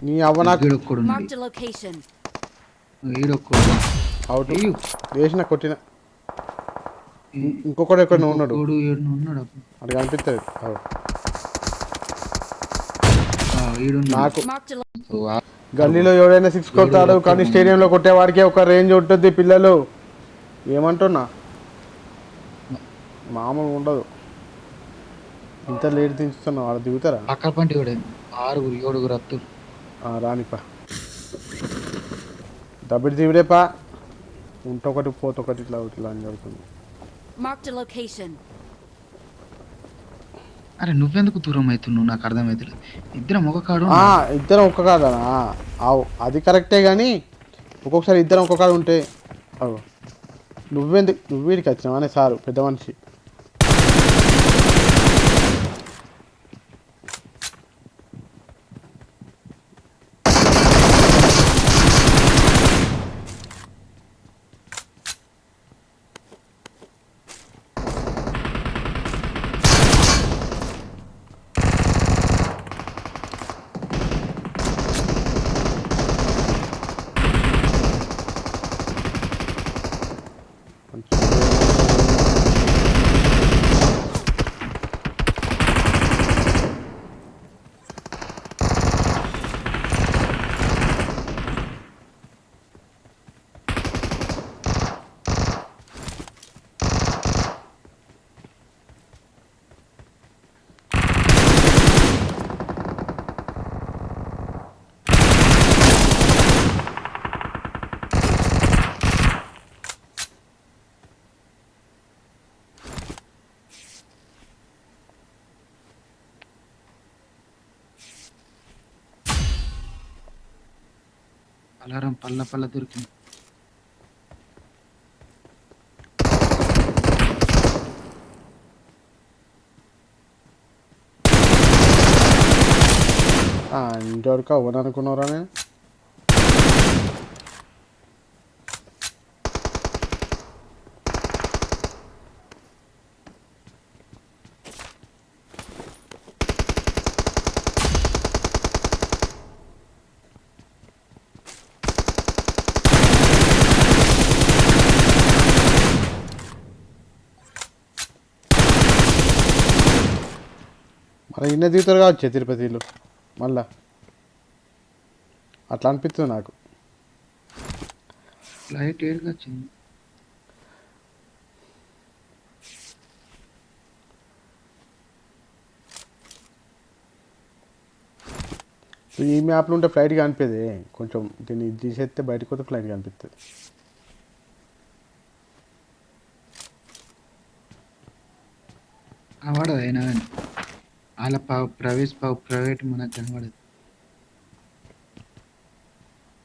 నీ అవ్వ నాకు ఈడొక్కడు Marked a location. ఈడొక్కడు అవుట్ వేసిన కొట్టిన ఇంకొకడు ఎక్కడ ఉన్నాడు ఇంకొకడు ఉన్నాడు అది కనిపిస్తుంది నాకు Marked a గల్లీలో ఎవడైనా సిక్స్ కొడతాడు కానీ స్టేడియంలో కొట్టేవాడికి ఒక రేంజ్ ఉంటుంది పిల్లలు ఏమంటున్నా మామూలుగా ఉండదు ఇంత లేట్ దించుతున్నావు వాళ్ళు దిగుతారా పక్క పంటి కూడా 6-7 అత్తులు రానిపా దబ్బిడి దివిడేపా ఉంటొకటి పోతొకటి ఇట్లా ఇట్లా అని జరుగుతుంది Marked a location. అరే నువ్వెందుకు దూరం అవుతున్నావు నాకు అర్థమవుతుంది ఇద్దరం ఒక కాడు ఇద్దరం ఒక్క కాదనా అది కరెక్టే కానీ ఒక్కొక్కసారి ఇద్దరం ఒక్క కాడు ఉంటే నువ్వు వీడికి వచ్చినావు అనే సారు పెద్ద మనిషి అలారం పల్ల దొరికింది ఇంతవరకు అవ్వననుకున్నారా నేను మరి ఇన్న దిగుతారు కావచ్చు తిరుపతిలో మళ్ళా అట్లా అనిపిస్తుంది నాకు ఫ్లైట్ ఏడుగా వచ్చింది ఈ మ్యాప్లో ఉంటే ఫ్లైట్ కనిపిది కొంచెం దీన్ని తీసేస్తే బయటకు పోతే ఫ్లైట్ కనిపిస్తుంది కనబడదు అయినా కానీ వాళ్ళ ప్రైవేట్ మనకు కనబడదు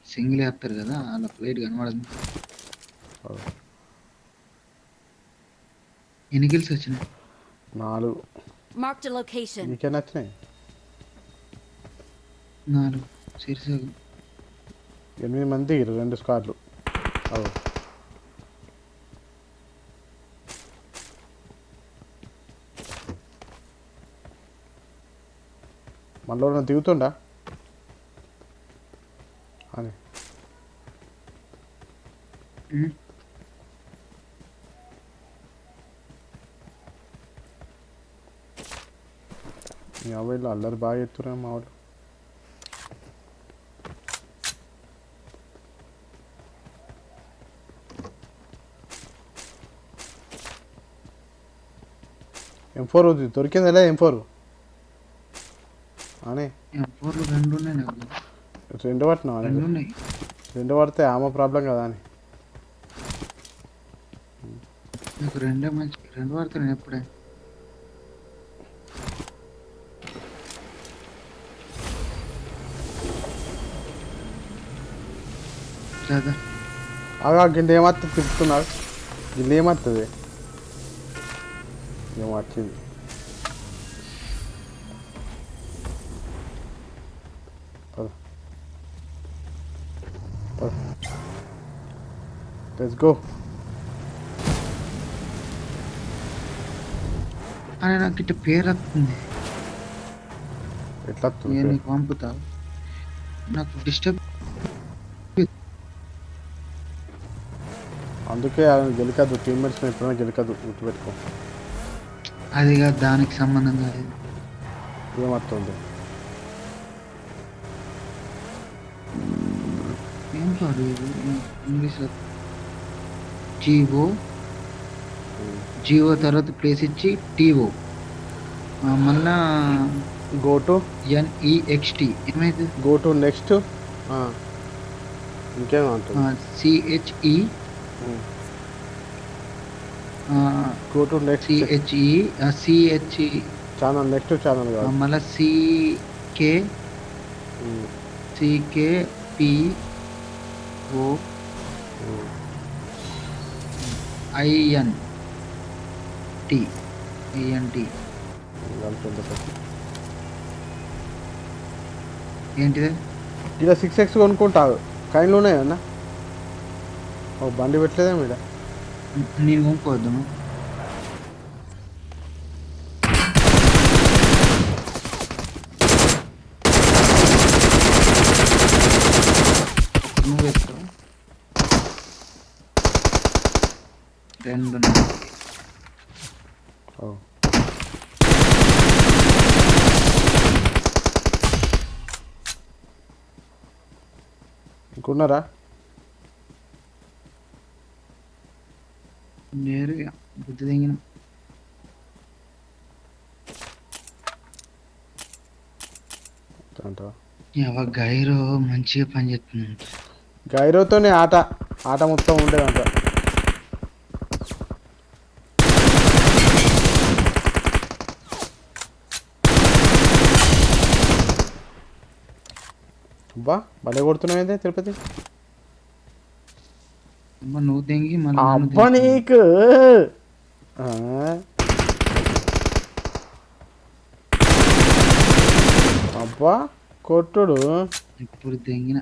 సింగిల్ వేస్తారు కదా వాళ్ళ ఫ్లైట్ కనబడదు ఎన్ని కిల్స్ వచ్చినాయి 4 Marked a location. నీకే నచ్చినాయి 4 శీర్షకు 8 మంది 2 స్క్వాడ్లు మనలో దిగుతుండా అని వీళ్ళు అల్లరి బాగా ఎత్తురా మా వాళ్ళు M4 దొరికింది ఎలా M4 అని M4 2 ఉన్నాయి నాకు 2 పట్టినా 2 ఉన్నాయి 2 పడితే ఆమె ప్రాబ్లం కదా అని నాకు 2 మంచి 2 పడుతున్నాయి ఎప్పుడే గింత ఏమత్త తిప్పుతున్నాడు గిల్ల ఏమత్తది ఏమో వచ్చింది లెట్స్ గో అని నాకు ఇట్లా పేరు వస్తుంది ఎట్లా నేను నీకు పంపుతా నాకు డిస్టర్బ్. అందుకే ఆయన గెలకద్దు, టీమ్మేట్స్ ఎప్పుడైనా గెలకద్దు, గుర్తుపెట్టుకో. అదిగా దానికి సంబంధం కాదు. ఏమవుతుంది? ఏం కాదు ఇది ఇంగ్లీష్లో. జిఓ తర్వాత ప్లేస్ ఇచ్చి టీఓ మళ్ళా గో టు ఎన్ఈఎక్స్టీ ఏమైంది? Go to next. ఇంకేమంటుంది? C H E go to next C H E channel, next channel కాదు. మళ్ళా సికేపిఓ ఐఎన్టీ ఏంటిది? ఇలా 6x కొనుక్కుంటావు. కాయిన్లు ఉన్నాయన్నా? ఓ బండి పెట్టలేదా మీద? నేను కొనుక్కోవద్దు. నువ్వు వేస్తావు. 2 ఓ ఇంకున్నారా? నేరుగా బుద్ధి తెగిన అంటావా? గైరో మంచిగా పనిచేస్తుంది. గైరోతోనే ఆట మొత్తం ఉండేదంట. అబ్బా భలే కొడుతున్నావు అయితే తిరుపతి. నువ్వు తెంగి అబ్బా నీకు అబ్బా కొట్టుడు ఇప్పుడు తెంగిన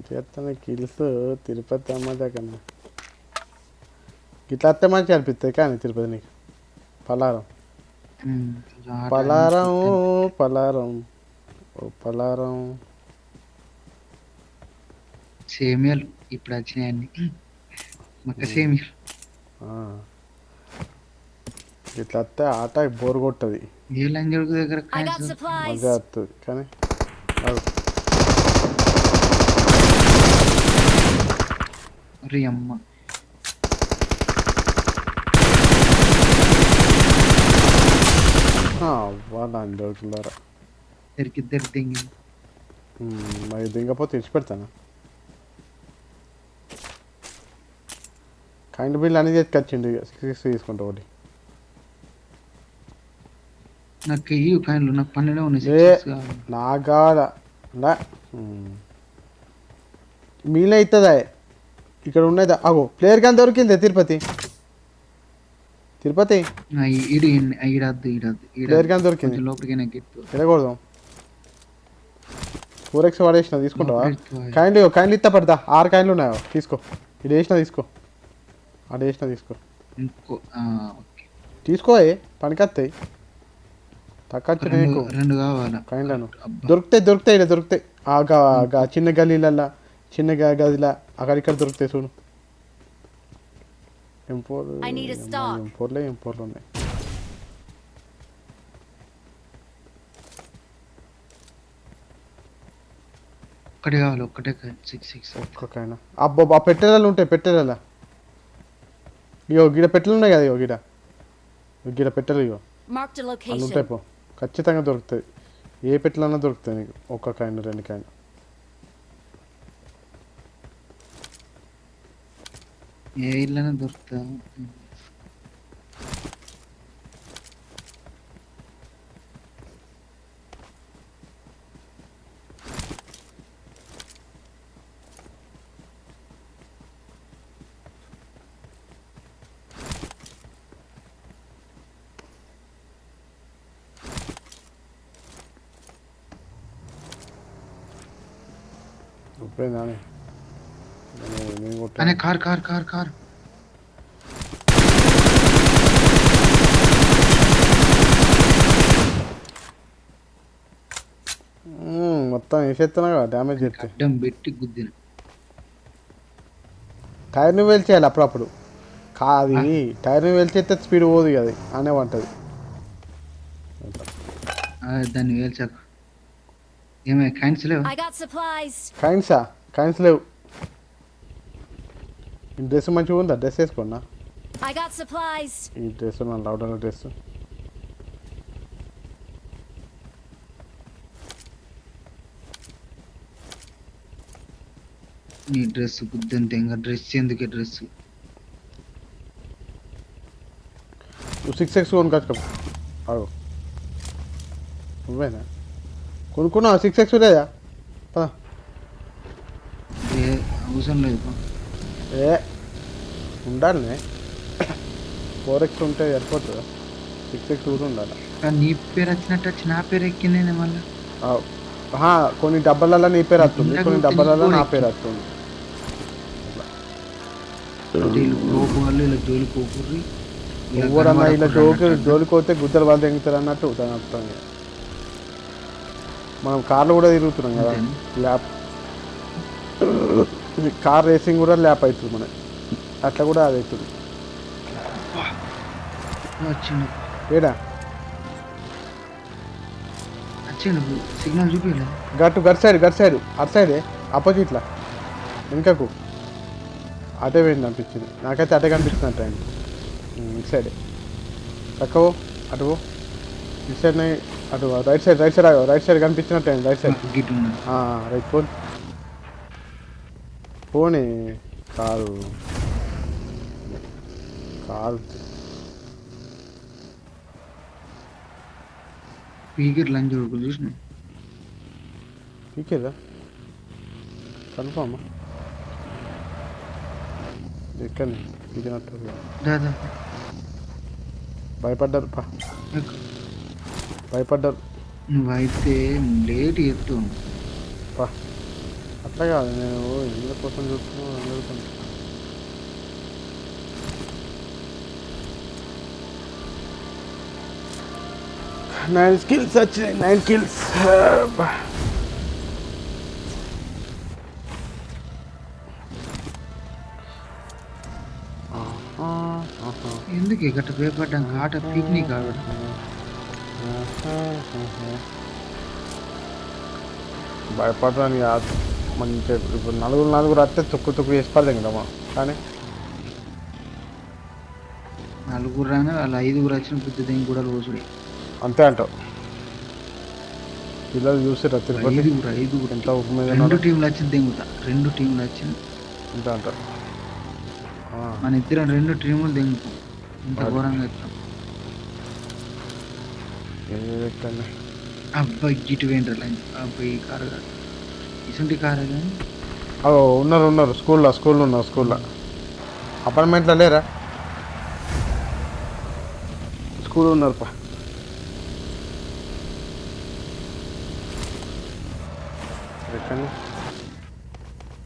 చేస్తాను కిల్స్ తిరుపతి అమ్మదా కన్నా. ఇట్లా అత్తే మంచిగా అనిపిస్తుంది కానీ తిరుపతి నీకు. పలారం పలారం పలారం ఓ పలారం. సేమియాలు ఇప్పుడు వచ్చినాయండి, మక్క సేమియాలు. ఇట్లా వస్తే ఆట బోర్ కొట్టది. ఏ లంజడుకు దగ్గర I got supplies. మజా వస్తుంది కానీ అరే అమ్మ వాళ్ళని దొరుకుతున్నారా? ఇద్దరికి తెంగి మరి దింగపోతే ఇచ్చి పెడతాను. కరెంట్ బిల్ అనేది తెచ్చిండు. 6 తీసుకుంటా ఒకటి. నాకు ఇవి కాయలు నాకు 12 ఉన్నాయి. నాకు కావాలా మీలో అవుతుందా? ఇక్కడ ఉన్నదా? అగో ప్లేయర్ కానీ దొరికింది తిరుపతి. తిరుపతి ప్లేయర్ కానీ దొరికింది. లోపలికి ఎడకూడదాం. 4x వాడేసిన తీసుకుంటావా? కాయిన్లు ఇస్తా పడతా. 6 కాయిన్లు ఉన్నాయో తీసుకో. ఇది వేసినా తీసుకో, అది వేసినా తీసుకో. తీసుకో పనికొస్తాయి. తక్కువ 2 కావాలా కాయిన్లను దొరుకుతాయి ఇలా దొరుకుతాయి. చిన్న గల్లీలల్లా చిన్న గదిలా అక్కడిక్కడ దొరుకుతాయి చూడు. ఎంపోర్లే ఉన్నాయి. ఒక్కటే కావాలి, ఒక్కటే 6 ఒక్కకైనా. అబ్బో ఆ పెట్టెలలో ఉంటాయి. పెట్టెలలో ఇగో గిడ పెట్టెలు ఉన్నాయి కదా. ఇగో గిడ పెట్టెలు ఇగో Marked a అన్నీ location. ఉంటాయి. పో ఖచ్చితంగా దొరుకుతాయి. ఏ పెట్టెలన్నా దొరుకుతాయి నీకు. ఒక్క కాయిన్ 2 కాయిన్. ఏ ఇళ్ళనే దొరుకుతా. ఇప్పుడేనా అనే కార్ మొత్తం వేసేస్తున్నా కదా డ్యామేజ్ చేస్తే. అడ్డం పెట్టి గుద్దిన. టైర్ని వేల్చేయాలి అప్పుడప్పుడు. అది టైర్ని వేల్చేస్తే స్పీడ్ పోదు అది అనే ఉంటుంది. దాన్ని వేల్చాక ఏమై కాయిన్స్ లేవు. I got supplies. కాయిన్స్ లేవు. ఈ డ్రెస్ మంచిగా ఉందా? డ్రెస్ వేసుకున్నా. I got supplies. ఈ డ్రెస్ నా లౌడర్ డ్రెస్. నీ డ్రెస్ గుద్దంతే ఇంకా డ్రెస్ ఎందుకే డ్రెస్. నువ్వు 6x కొనుక్కొచ్చుకో. అవు నువ్వేనా కొనుక్కున్నావు? 6x లేదా? ఏ అవసరం లేదు పో. ఏ ఉండాలి 4x ఉంటే సరిపోతుందా? 6x కూడా ఉండాలి. నీ పేరు వచ్చినట్టు వచ్చి నా పేరు ఎక్కింది మళ్ళీ. కొన్ని డబ్బాలలో నీ పేరు వస్తుంది, కొన్ని డబ్బాలలో నా పేరు వస్తుంది. ఇలా జోలికి పోకుర్రి. ఎవరన్నా ఇలా జోలికి పోతే గుద్దలు వాళ్ళు తెంగుతారు అన్నట్టు దాని అర్థం. మనం కార్లు కూడా తిరుగుతున్నాం కదా, ల్యాప్ కార్ రేసింగ్ కూడా ల్యాప్ అవుతుంది మన అట్లా కూడా అది అవుతుంది. వచ్చిండు ఏడా వచ్చిండు సిగ్నల్ చూపించలే. గట్ సైడ్ అటు సైడే ఆపోజిట్లా వెనుకకు అటే పోయింది అనిపించింది నాకైతే. అటే కనిపిస్తున్నట్టు ఆయన ఇటు సైడే తక్కువ అటు ఇటు సైడ్ అటు రైట్ సైడ్ కనిపించినట్టు అయింది. రైట్ సైడ్ రైట్ పోనీ కారు పీకెట్ లంచ్ చూసిన పీకేదా కన్ఫామ్ ఎక్కడ పీకినట్టు దాదా భయపడ్డారు నువ్వైతే లేట్ చేస్తావు పా. అట్లా కాదు, నేను ఇళ్ళ కోసం చూస్తున్నాను. 9 kills వచ్చినాయి. 9 kills. ఎందుకు గట్ట భయపడ్డాక ఆట పిక్నిక్ ఆవిడ భయపడడానికి కాదు, మంచి ఇప్పుడు నలుగురు వస్తే తొక్కు వేసి పడదాం కదా మనం. కానీ నలుగురు రాని వాళ్ళు 5గురు వచ్చిన బుద్ధి దేని కూడా రోజుడే అంతే అంటావు. పిల్లలు చూసారా తిరుపతి? 5గురు ఎంత ఉప్పు మీద 2 టీంలు వచ్చింది దెంగుతా. 2 టీంలు వచ్చింది అంతే అంటారు. మన ఇద్దరం 2 టీములు దెంగుతాం. ఇంత ఘోరంగా ఎత్తాం. అబ్బాయి గిటు వేండ్రల్ అబ్బాయి కారు కాదు ఇసుంటి కారు కానీ ఉన్నారు స్కూల్లో అపార్ట్మెంట్లో లేరా? స్కూల్ ఉన్నారు పా.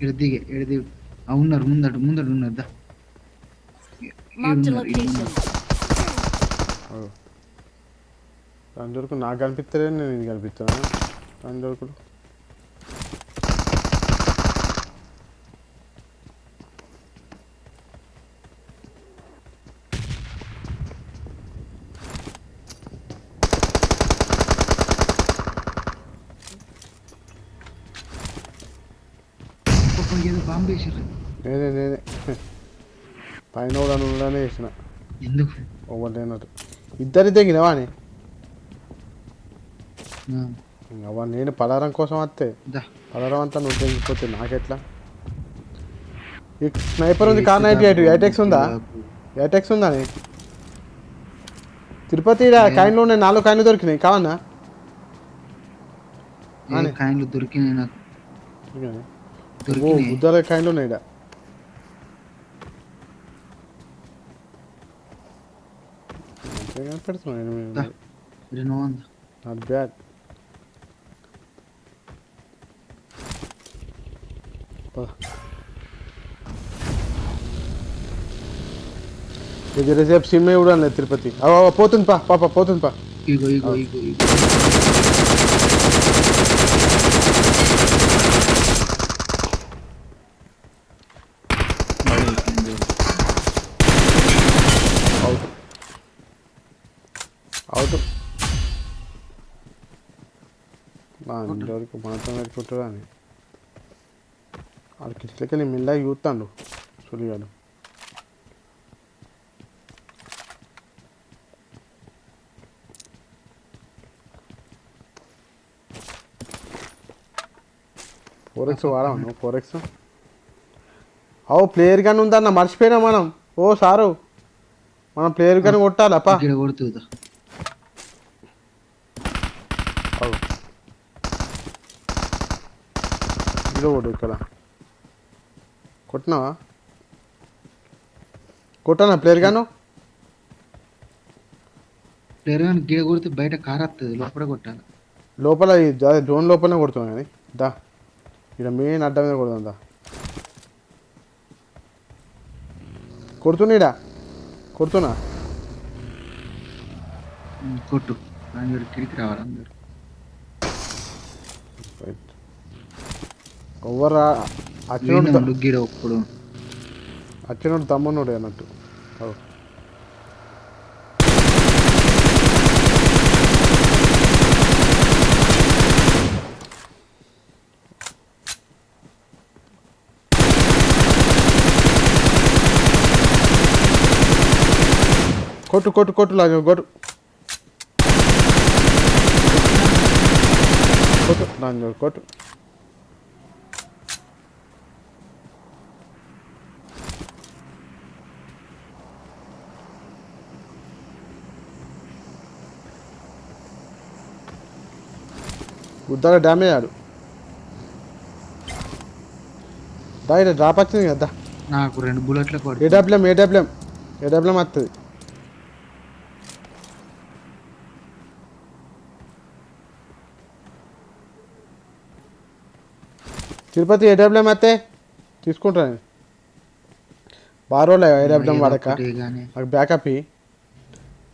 ఎడది ఉన్నారు ముందడు ఉన్నారు దా. Marked a location. దాని దొరకు నాకు కనిపిస్తలే, నేను ఇది కనిపిస్తున్నాను. దాని దొరకడు ఏదో బాంబు వేసారు. నేనే పైన కూడా వేసిన. ఎందుకు ఓవర్లేనట్టు ఇద్దరి తెగినవా అని అవా. నేను పలారం కోసం వస్తే పలారం అంతా నువ్వు తెగిపోతే నాకెట్లా? ఈ స్నైపర్ ఉంది, కార్ 98 8x ఉందా? 8x ఉందా? తిరుపతి కాయిన్లో ఉన్నాయి, 4 కాయిన్లు దొరికినాయి. కావన్నా కాయిన్లు దొరికినాయి నాకు. బుద్ధాల కాయిన్లు ఉన్నాయి. పెడుతున్నాను నాట్ బ్యాడ్. ఇది రేపు సినిమా కూడా లేదు తిరుపతి. పోతుంది పా పోతుంది పా. ఇగో ఇంతవరకు మనతో పెట్టుకుంటారు అని వాళ్ళ కిట్లకి వెళ్ళి మెల్లగా చూస్తాడు సులిగాడు. ఫోరెక్స్ వాడా నువ్వు ఫోరెక్స్? అవు ప్లేయర్ గన్ ఉందన్న మర్చిపోయినా మనం. ఓ సారు మనం ప్లేయర్ గన్ కొట్టాలప్పా. ఇక్కడ కొడుతుందా? అవు ఇక్కడ కొడు. ఇక్కడ కొట్టినావా? కొట్టానా ప్లేయర్ గాను? ప్లేయర్ కానీ గిడ కొడితే బయట కార్ వస్తుంది, లోపల కొట్టాలి. లోపల ఈ జోన్ లోపలనే కొడుతున్నాను కానీ దా ఇక్కడ మెయిన్ అడ్డ మీద కొడుతుంది దా. కొడుతున్నా కొడుతున్నా. కొట్టు అందరు కిడికి రావాలి అందరు. ఎవరు వచ్చినోడు గిడ ఒప్పుడు వచ్చినోడు తమ్మునోడు అన్నట్టు. అవు కొట్టు కొట్టు కొట్టు లాగా కొట్టు కొట్టు లాగా కొట్టు. ఉద్దాగా డ్యామేజ్ ఆడు. దా ఇక్కడ డ్రాప్ వచ్చింది కదా. నాకు 2 బుల్లెట్ల కొడు. ఏడబ్ల్యూఎం వస్తుంది. తిరుపతి ఏడబ్ల్యూఎం వస్తే తీసుకుంటాను. బారోలే ఏడబ్ల్యూఎం వాడక నాకు బ్యాకప్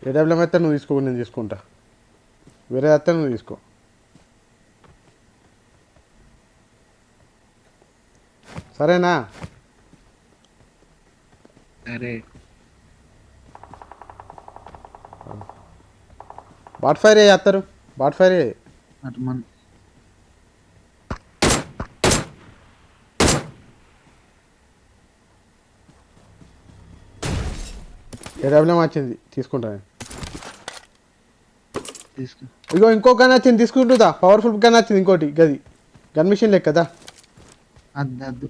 ఏడబ్ల్యూఎం అయితే నువ్వు తీసుకో, నేను తీసుకుంటా. వేరే వస్తే నువ్వు తీసుకో. సరేనా? సరే. బాట్ ఫైర్ చేస్తారు. బాట్ ఫైర్ అటు మన ఏడబ్ల్యూఎం వచ్చింది తీసుకుంటాను. తీసుకో. ఇగో ఇంకో గన్ వచ్చింది తీసుకుంటుందా. పవర్ఫుల్ గన్ వచ్చింది ఇంకోటి గది గన్ మిషన్ లెక్కదా. అది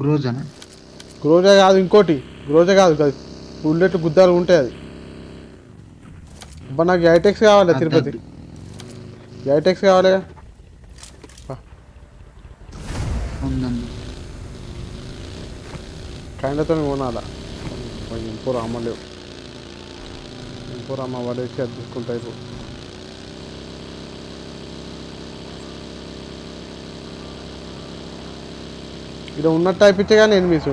గ్రోజనా? గ్రోజా కాదు ఇంకోటి. గ్రోజా కాదు కాదు బుల్లెట్ గుద్దాలు ఉంటాయి అది. అబ్బా నాకు ఐటెక్స్ కావాలి తిరుపతి. ఐటెక్స్ కావాలి. కైండతో కొనాలా. ఇంపూర్ అమ్మలేవు. ఇంపూర్ అమ్మ పడేసి అది తీసుకుంటా. ఇప్పుడు ఇక్కడ ఉన్నట్టు అయిపించే కానీ ఎనిమిస్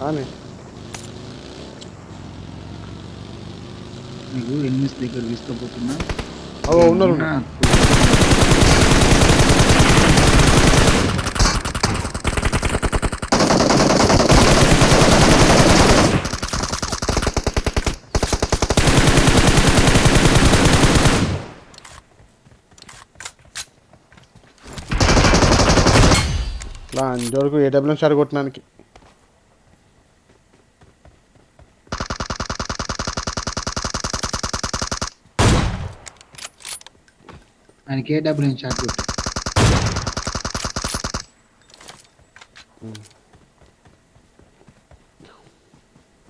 అని నీకు ఎనిమిస్ దగ్గర తీసుకోపోతున్నా. అవో ఉన్నారు. అంతవరకు ఏడబ్ల్యూఎం షాట్ కొట్టడానికి. ఆయనకి ఏడబ్ల్యూఎం షాట్ కొట్టు.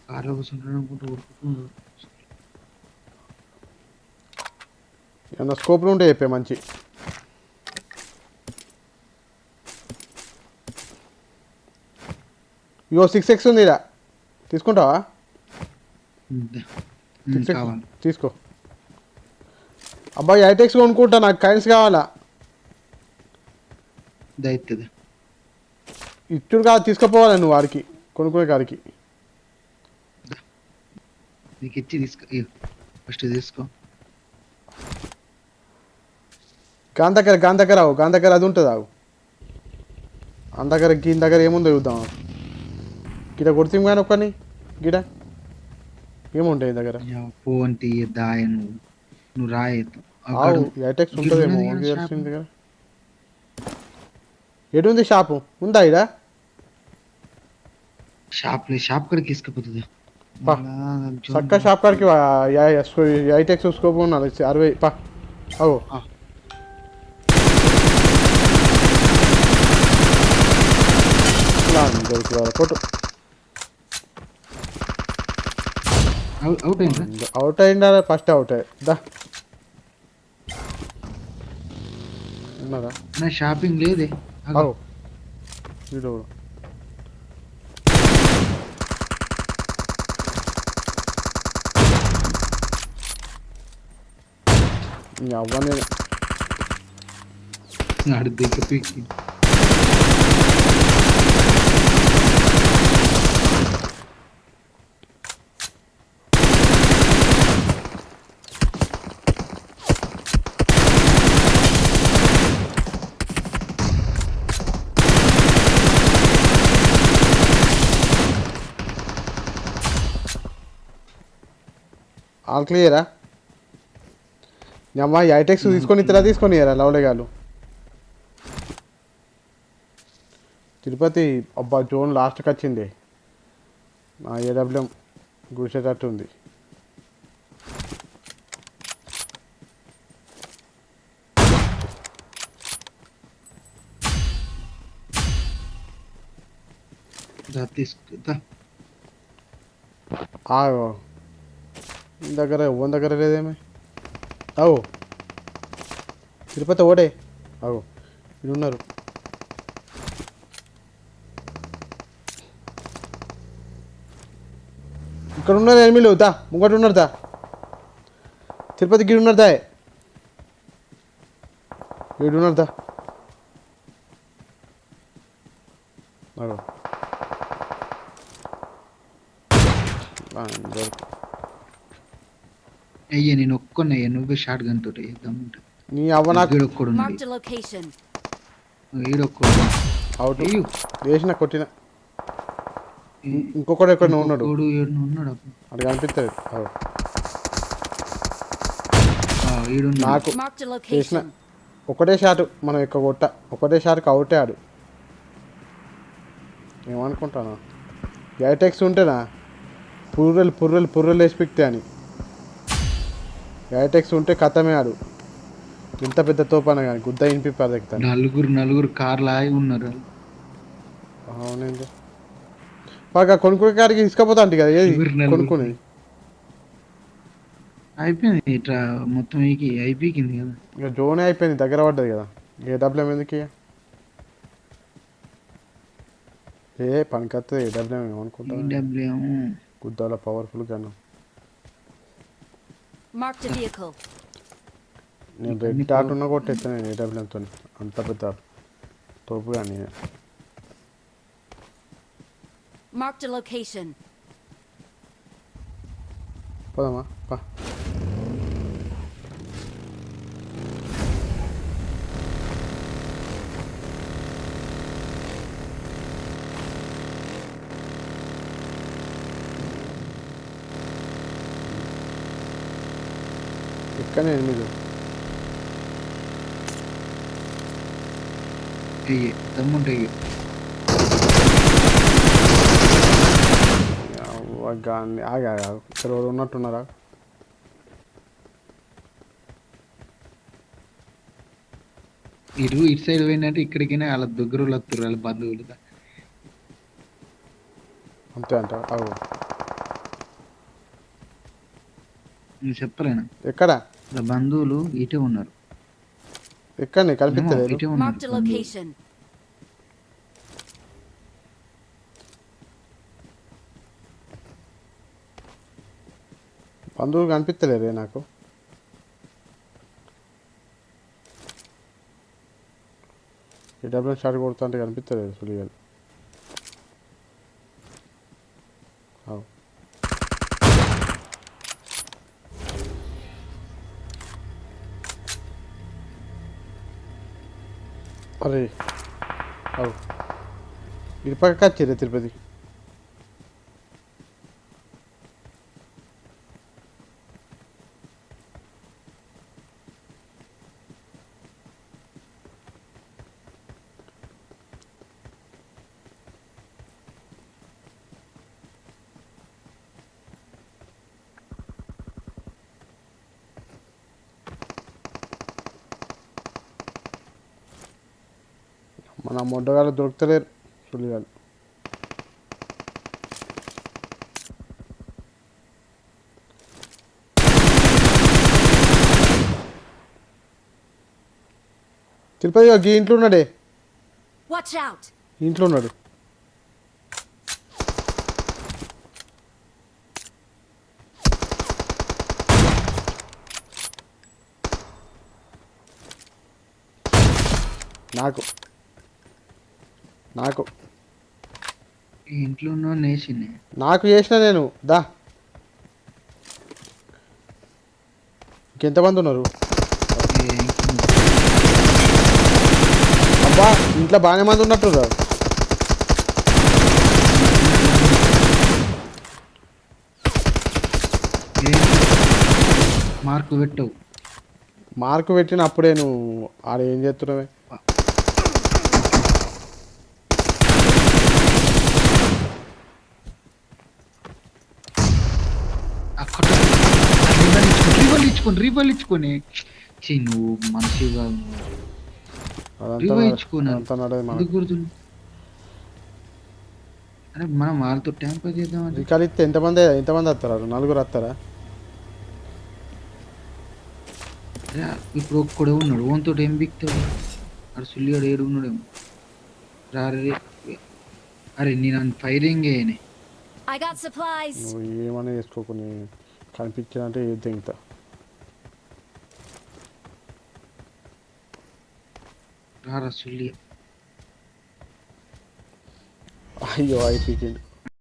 కార్లో కూర్చుంటాను అనుకుంటూ ఊరుకుంటున్నాడు. ఏమన్నా స్కోప్లు ఉంటే చెప్పే మంచి. ఇగో 6x ఉంది ఇలా తీసుకుంటావా? తీసుకో. అబ్బాయి ఐటెక్స్ కొనుక్కుంటా, నాకు కైన్స్ కావాలా. దైత్యది ఇట్టుడు కాదు తీసుకుపోవాలి నువ్వు వాడికి కొనుక్కునే కాడికి. నీకు ఇచ్చి తీసుకో. ఫస్ట్ తీసుకో. గాన్ దగ్గర అది ఉంటుంది. ఆవు అంత దగ్గర గీన్ దగ్గర ఏముందో చూద్దాం. గిడ కొడుతాం కానీ ఒక్కని గిడ ఏముంటాయి దగ్గర. ఫోన్ దాయను నువ్వు రాయి ఆవు ఐటెక్స్ ఉంటుందేమో ఓన్కి తెలిసింది దగ్గర. ఎటు ఉంది షాపు ఉందా ఇడ? షాప్ కడికి తీసుకుపోతుంది పా. చక్క షాప్ కాడికి ఐటెక్స్ స్కోప్ ఉన్నది 60 పా. అవు కొట్టు. అవుట్ అయిందా? అవుట్ అయిందా? ఫస్ట్ అవుట్ దా ఉన్నదా? నా షాపింగ్ లేదే. అవు వీడు అవ్వనే ఆడు దిక్కు పీకి ఆల్ క్లియరా? అమ్మా ఐటెక్స్ తీసుకొని తీసుకొని లవ్లే గాలు తిరుపతి. అబ్బా జోన్ లాస్ట్కి వచ్చింది. నా ఏడబ్ల్యూఎం గుడిసేటట్టు ఉంది. తీసుకుంటా దగ్గర ఎవరి దగ్గర లేదేమి. అవు తిరుపతి ఓడే. అవు ఇది ఉన్నారు. ఇక్కడ ఉన్నారు ఎనిమిలు. దా ముంగట ఉన్నారు. దా తిరుపతి గిడి ఉన్నారు. దా వీడు ఉన్నారు. దా అవు అయ్యా నేను ఒక్కనయ్యా, నువ్వే షార్ట్ గన్ తోటి వేద్దామంటే నీ అవ్వ నాకు ఈడొక్కడు Marked a location. ఈడొక్కడు అవుట్ వేసిన కొట్టిన. ఇంకొకడు ఎక్కడ ఉన్నాడు. ఉన్నాడు అది కనిపిస్తుంది. అవు నాకు Marked a చేసిన location. ఒకటే షాట్ మనం ఎక్కువ కొట్ట. ఒకటే షాట్కి అవుటే ఆడు. ఏమనుకుంటాను ఐటెక్స్ ఉంటేనా పుర్రెలు వేసి పిక్తే అని. ఐటెక్స్ ఉంటే కథమే ఆడు. ఇంత పెద్ద తోపాన కానీ గుద్ద ఇనిపి పదెక్కుతాను. నలుగురు కార్లు ఆగి ఉన్నారు. అవునండి బాగా కొనుక్కునే కాడికి తీసుకపోతా అంటే కదా ఏది కొనుక్కునేది. అయిపోయింది ఇట్లా మొత్తం అయిపోయింది కదా. ఇక జోనే అయిపోయింది. దగ్గర పడ్డది కదా. ఏడబ్ల్యూఎం ఎందుకు పనికొస్తుంది. ఏడబ్ల్యూఎం ఏమనుకుంటా గుద్దాల పవర్ఫుల్ కన్నా. Marked a vehicle. నేను రెడ్ డాట్ ఉన్న కొట్టేస్తాను నేను ఏడబ్ల్యూఎంతో. అంత పెద్ద తోపు కానీ. Marked a location. పోదామా పా. ఇక్కడనే 8 దమ్ముంటాయి. ఆగా ఇక్కడ ఎవరు ఉన్నట్టున్నారా? ఇటు సైడ్ పోయిందంటే ఇక్కడికైనా వాళ్ళ దగ్గర వస్తారు వాళ్ళ బంధువులు. అంతే అంట. అవు నువ్వు చెప్పలేనా? ఎక్కడ వాళ్ళ బంధువులు ఇటే ఉన్నారు. ఎక్కడ కనిపించలేదు. ఇటే Marked a ఉన్నారు. location. బంధువులు కనిపించలేదే నాకు. ఏడబ్ల్యూఎం షాట్ కొడుతా అంటే కనిపించలేదు సులిగాలు. అవు అరే అవు ఇది పక్క వచ్చిరే తిరుపతి. మన మొడ్డగాళ్ళు దొరుకుతలేరు సులిగాలు. తిరుపతి ఈ ఇంట్లో ఉన్నాడే, Watch out! ఇంట్లో ఉన్నాడు. నాకు నాకు ఈ ఇంట్లో ఉన్న నేసింది. నాకు చేసిన నేను దా. ఇంకెంతమంది ఉన్నారు? అబ్బా ఇంట్లో బాగానే మంది ఉన్నట్టు రా. మార్కు పెట్టవు. మార్కు పెట్టిన అప్పుడే నువ్వు ఆడ ఏం చేస్తున్నావే? అక్కడ రీబాల్ ఇచ్చుకొని నువ్వు మనిషిగా అదంతా నడవదు మనకు. గుర్తుంది. అరే మనం వాళ్ళతో టైం పాస్ చేద్దామని రికార్డు ఇస్తే ఎంతమంది వస్తారు? 4 వస్తారా? అరే ఇప్పుడు ఒక్కడే ఉన్నాడు, ఓన్తో ఏం బిక్తాడు? అక్కడ సుల్లిగాడు ఏడు ఉన్నాడేమో. రారే అరే నేను ఫైరింగ్ అయ్యానే. I got supplies. నువ్వు ఏమైనా చేసుకోకుని కనిపించినంటే ఏది తెగుతా. రారా సుల్లి. అయ్యో అయిపోయింది.